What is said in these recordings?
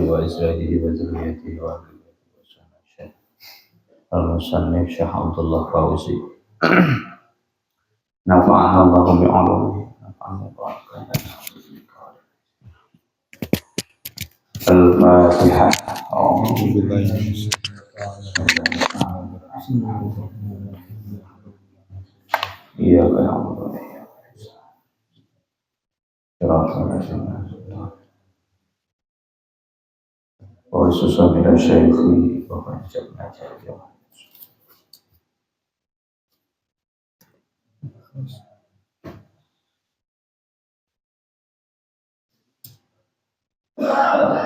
وأزواجه وذريته المصنف Syekh Abdullah Fauzi nafa'ana Allah bi'ulumihi Al-Fatihah. Iya kan wa susabira syaikhi wa qanjabna jauh.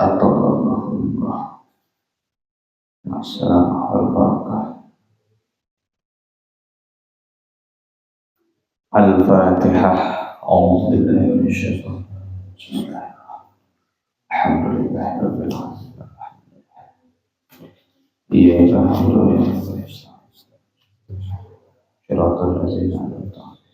Atallahullah masalah al-barakah. Al-Fatihah. A'udzu billahi minasy syaithanir rajim. Alhamdulillahi rabbil alamin. Iyyaka na'budu wa iyyaka nasta'in. Shiratal ladzina an'amta 'alaihim.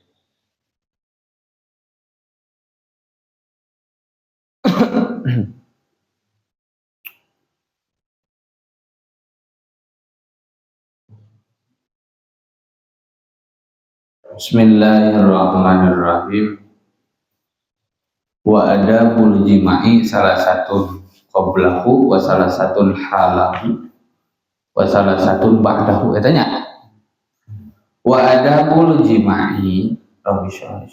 Bismillahirrahmanirrahim. Wa adabul jima'i salah satu qablahu wa salah satu halahu wa salah satu ba'dahu. Katanya wa adabul jima'i rabbi syarah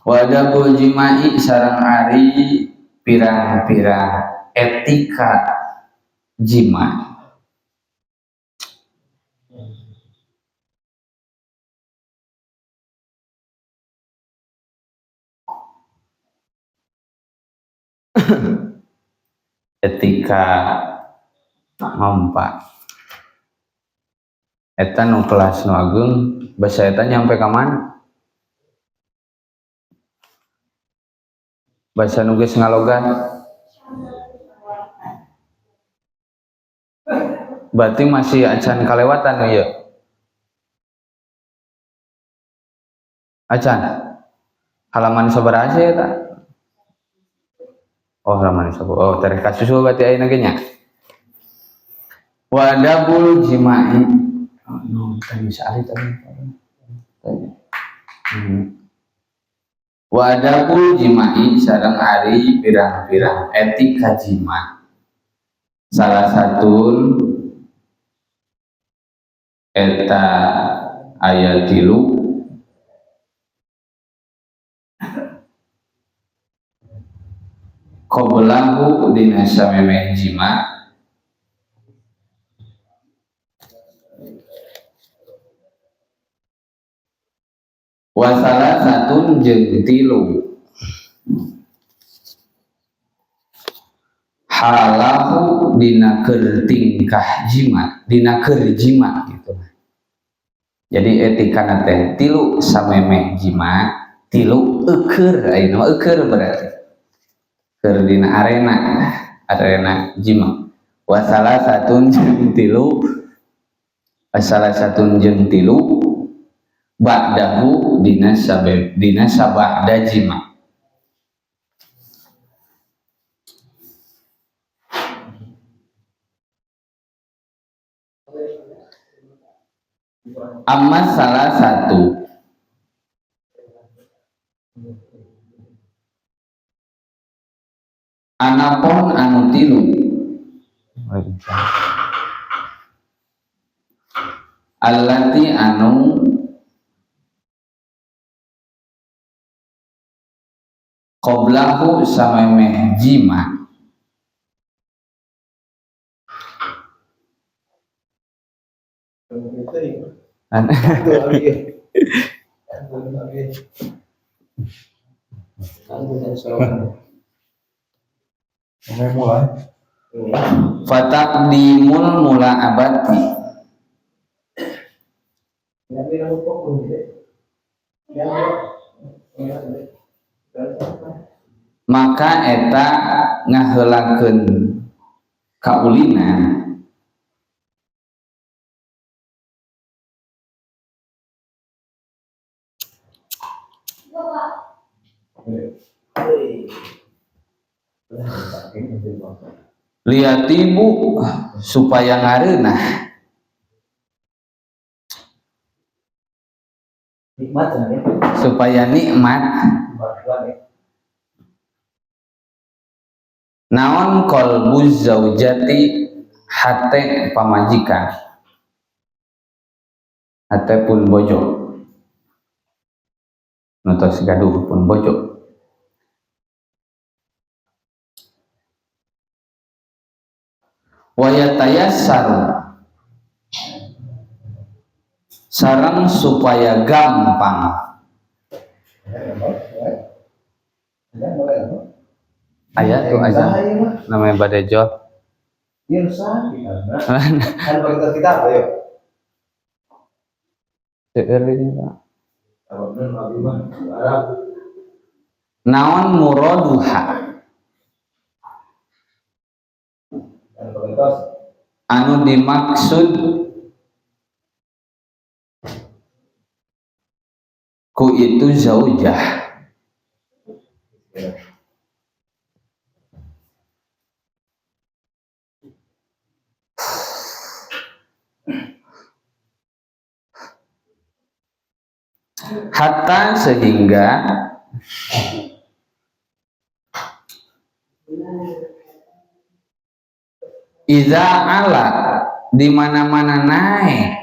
wa adabul jima'i sareng ari pirang-pirang etika jima'. Etika mampa eta nu kelas nu agung basa eta nyampe ka mana? Basa nu geus ngalogan berarti masih acan kalewatan ya acan halaman sabaraha sih eta? Oh halaman sabaraha. Oh tarikh kasusul berarti ayeuna ge nya. Wa adabul jima'i. Oh, tadi sali tadi. Wa adabul jima'i sareng ari pirang-pirang etika jima'. Salah satu eta aya 3 qablahu dina samemeh jima' wa salah satun jeung 3 halahu dina keur tingkah jima' dina keur jima' gitu. Jadi etika teh 3 samemeh jima' 3 eukeur ayeuna eukeur berarti keur dina arena jima' wa salah satun jeung 3 ba'dahu dina sabada jima'. Amma salah satu anapun anu 3 allati anu qablahu samemeh jima' fataqdimul mula'abati maka eta ngaheulakeun kaulinan Lihat ibu supaya ngareunah nikmat ya. Supaya nikmat. Naon qalbuz zaujati hate pamajikan, hate pun bojo, nutos gaduh pun bojo. Wa yatayassaru sareng supaya gampang. Aya tuh aja namanya badai job. Iya usah kan bagi kita apa yuk? Seueur ini Pak. Naon muraduha anu dimaksud ku itu zaujah. Hatta sehingga iza ala di mana-mana naik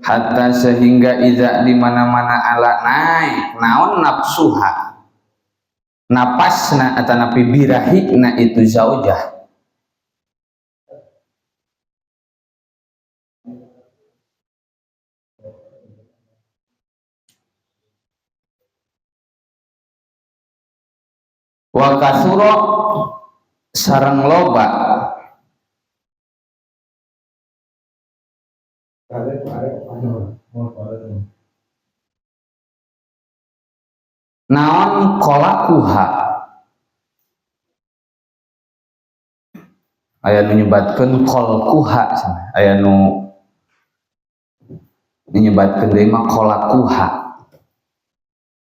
hatta sehingga iza di mana-mana ala naik naon nafsuha napasna atau napi birahikna itu zaujah. Wa kasuro sareng loba naon qolakuha aya nu nyebatkeun qolkuha aya nu nyebatkeun deui mah qolakuha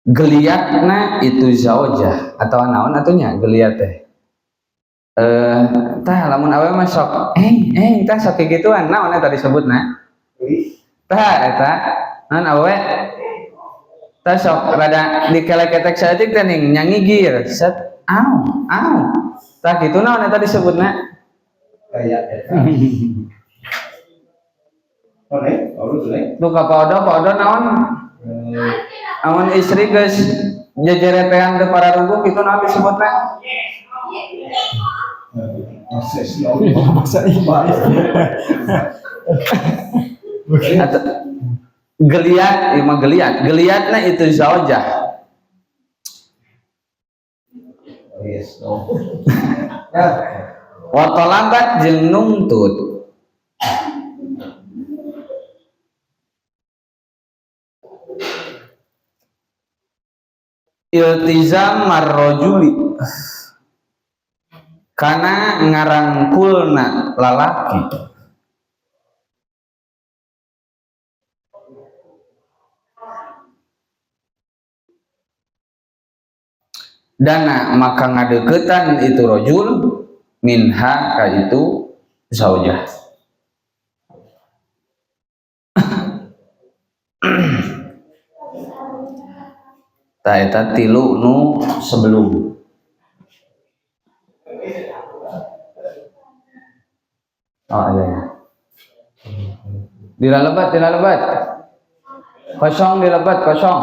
geliatna itu zaujah atau naon atunya geliat teh tah lamun awewe mah sok tah sok kigituan naon eta disebutna tah eta naon awewe tah sok rada dikeleketek saeutik teh ning nyangigir set au tah kitu naon eta disebutna kayak eta tuh ka podo naon amun istri geus jejeretean teu pararuguh kitu naon disebutna bahasa ibadah geliatna itu zaujah. Wa talabat jeung nuntut iltizam marrajuli kana ngarangkulna lalaki dana maka ngadeukeutan itu rajul minha ka itu zaujah. Ta eta tilu nu sebelum iya. Dilalebat kosong dilebat kosong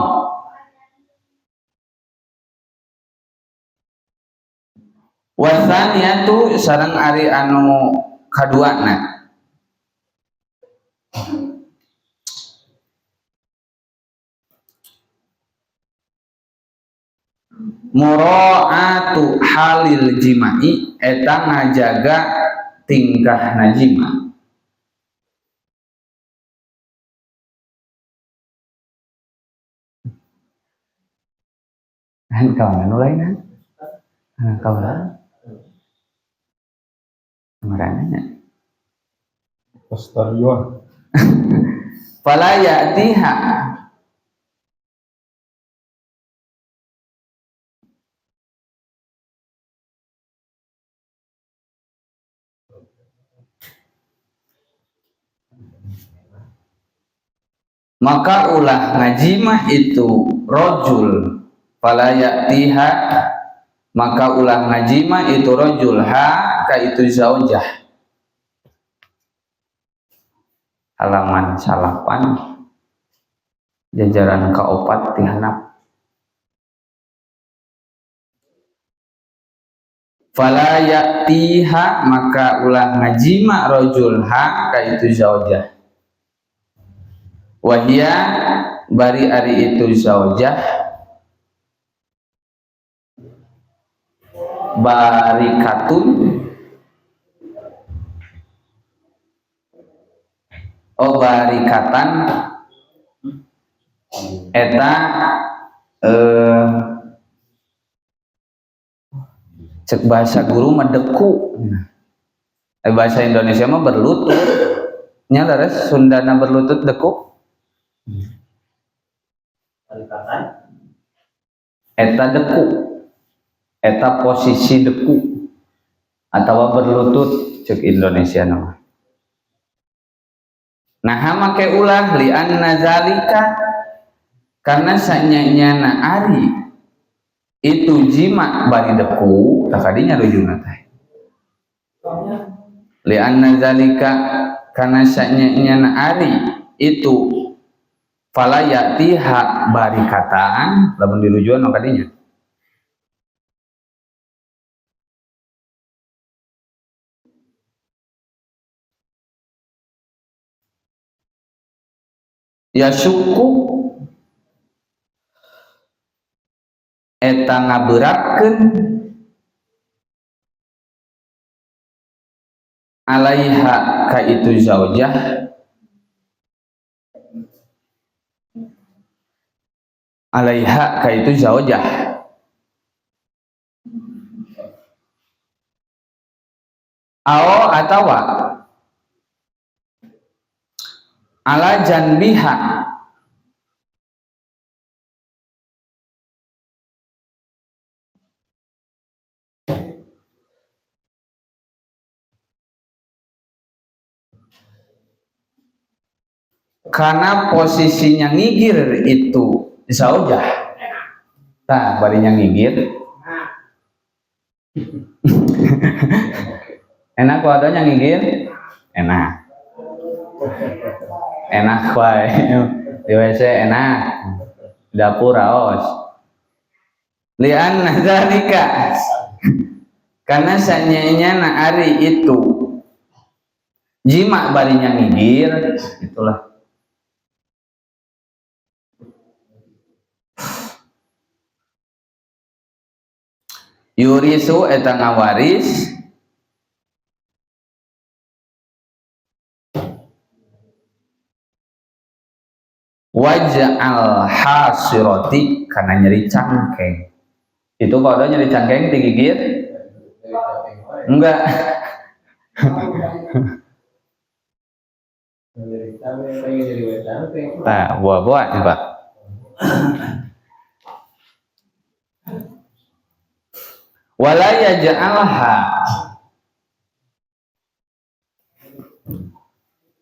wasaniyatu sareng ari anu kaduana mura'atu halil jima'i eta ngajaga tingkah najima kan kawan anu lain kawan marahnya Postarion Fala ya'tiha maka ulah ngajimah itu rojul. Fala ya'tiha maka ulah ngajimah itu rojul ha ka itu zaujah. Halaman salapan jajaran kaopat ti handap. Fala ya'tiha maka ulah ngajima rojul ha ka itu zaujah. Wahia bari ari itu zaujah barikatun barikatan eta cek bahasa guru medeku. Bahasa Indonesia mah berlutut. Nya leres Sundana berlutut deku. Eta deku. Eta posisi deku atau berlutut cek Indonesia nama. Nah make ulah li anna zalika karena sanyanya na ari itu jima bari deku takadinya rujuna teh. Li anna zalika karena sanyanya na ari itu fala ya'tiha bari kataan lamun dirujuan takadinya. Ya suku eta ngaberatkeun alaiha ka itu zaujah alaiha ka itu zaujah ao atawa ala janbiha karena posisinya ngigir itu zaujah. Nah, barinya ngigir. Enak wadahnya ngigir? Enak. Enak wae. Di WC enak. Dapur raos. Lian nazalika. Karena sanyanya na ari itu jima barinya ngigir, itulah. Yurisu eta ngawaris waj'al hasirati karena nyeri cangkeng. Itu kalau nyeri cangkeng digigit? Enggak. Nah, buah-buah nih Pak. Wala yaj'alha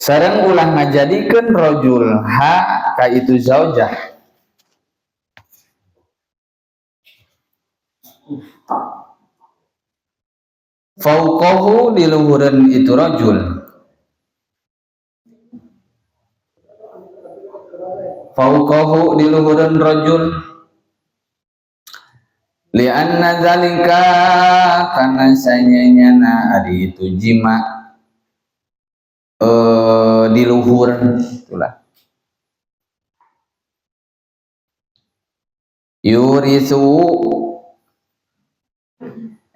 sareng ulah ngajadikeun rajul ha ka itu zaujah fauqahu di luhureun itu rajul fauqahu di luhureun rajul lianna zalika karena sanyanya na ari itu jima di luhur itulah yurisu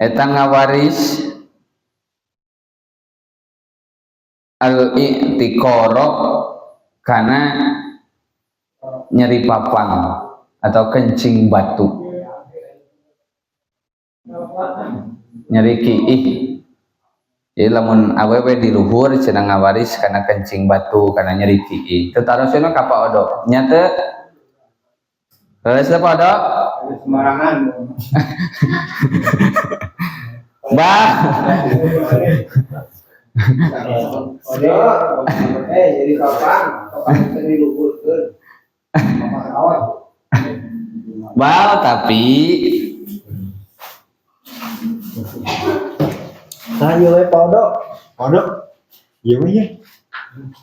eta ngawaris al-i'tiqara karena nyeri papan atau kencing batu nyeri kiih Jadi lamun awewe di luhur cenah ngawaris kana kencing batu kana nyeri tiig teu tarosna ka paodo nya teu leres teh paodo Sembarangan. bah Jadi kapan itu diluhurkeun. bal tapi Saya we Pak Odo. Iya we ya.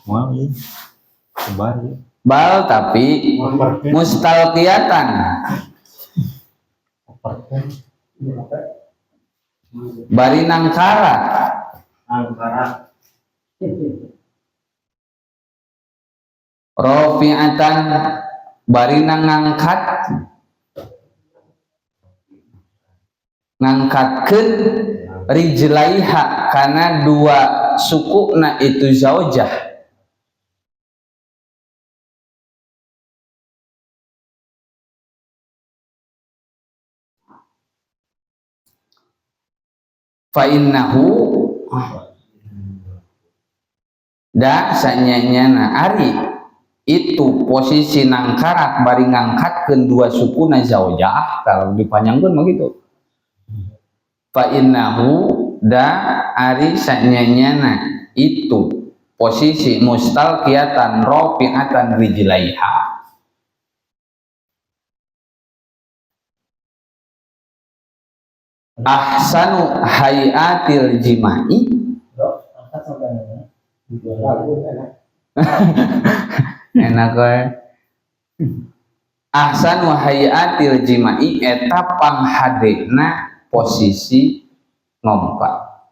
Mau ya. Sebar ya. bal tapi mustalqiyatan bari nangkara Angkara. rofi'atan bari ngangkat ngangkatkeun rijlaiha kana dua sukuna itu zaujah fa innahu da sanyanyana ari itu posisi nangkarak bari ngangkatkeun dua sukuna zaujah kalau dipanjangkeun mah gitu fa innahu da ari sanyanyana itu posisi mustalqiyatan rafi'atan rijlaiha ahsanu hayatil jima'i enak we ahsanu hayatil jima'i eta panghadena posisi ngompak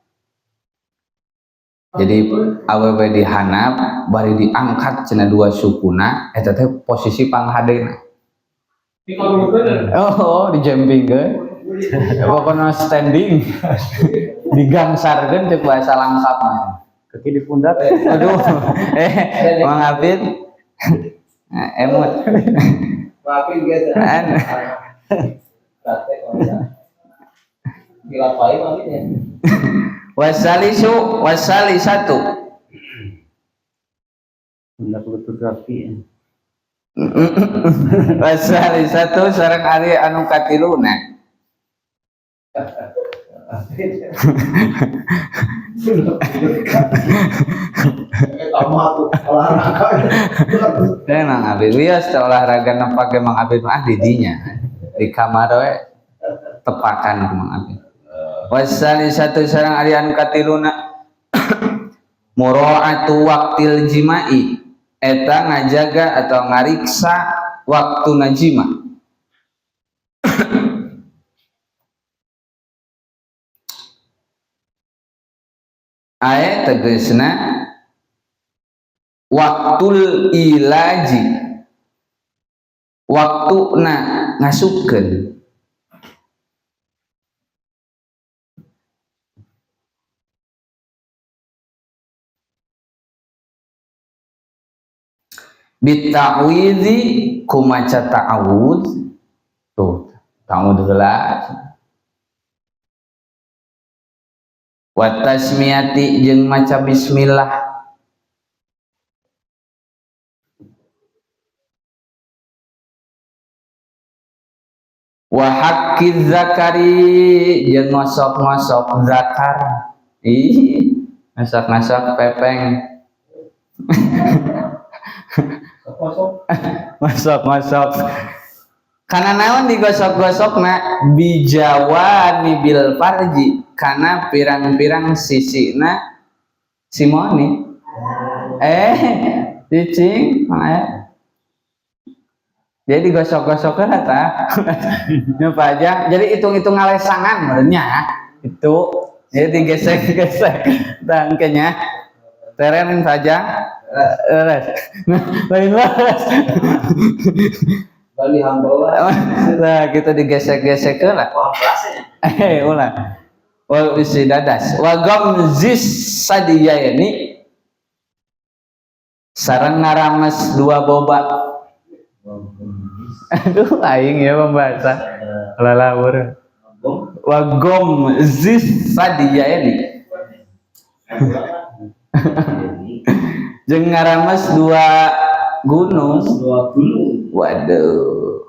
jadi awewe dihanap bari diangkat cenah dua sukuna eta teh posisi panghadena oh dijempingkeun pokoknya standing digangsarkeun cek bahasa lengkapnya Kaki di pundak. aduh Mang Apit emot Maafin guys. Dilapain maafin wasali satu Pundak lutut kaki. wasali satu sareng ari anu katiluna Mang Apit wias olahraga nepake Mang Apit mah didinya di kamar we tepakan ku Mang Apit wasali satu sareng ari anu katiluna mura'atu waqtil jima'i eta ngajaga atau ngariksa waktu najima aya tegasna waktul ilaji waktuna ngasupkeun bita'widzi kumaca ta'awud tuh ta'awud heula wa tasmiyati jeung maca bismillah wa hakkiz zakari jeung ngosok-ngosok zakar ih ngosok-ngosok pepeng ngosok-ngosok kana naon digosok-gosokna bijawani bil farji kana pirang-pirang sisina simoni cicing jadi digosok-gosokkeun eta nya pajang jadi hitung-hitung ngalesangan benernya itu jadi digesek-gesek tangkenya terenin saja lain laras Bali hambawa. nah kita digesek-gesek lah ulah wal isi dadas wa gamzis sadiyani sareng ngarames dua boba aduh aing ya pembahasan lalawur wa gamzis sadiyani Jeung ngarames dua gunung. Dua gunung. Waduh.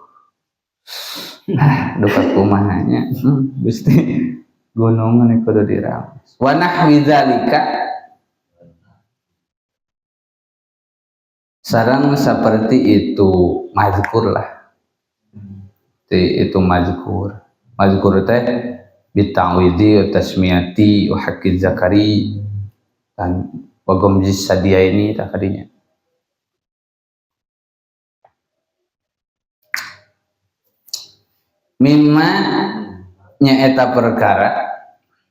Duka kumahanya. Gusti gunung anu kudu dirames. Wa nahwi dzalika sareng seperti itu mazkur lah. Itu mazkur. Mazkur teh bita'widhi wa tasmiyati wa haqqi zakari dan wa gomjis sadia ini tak kadinya. Mimma nyaeta perkara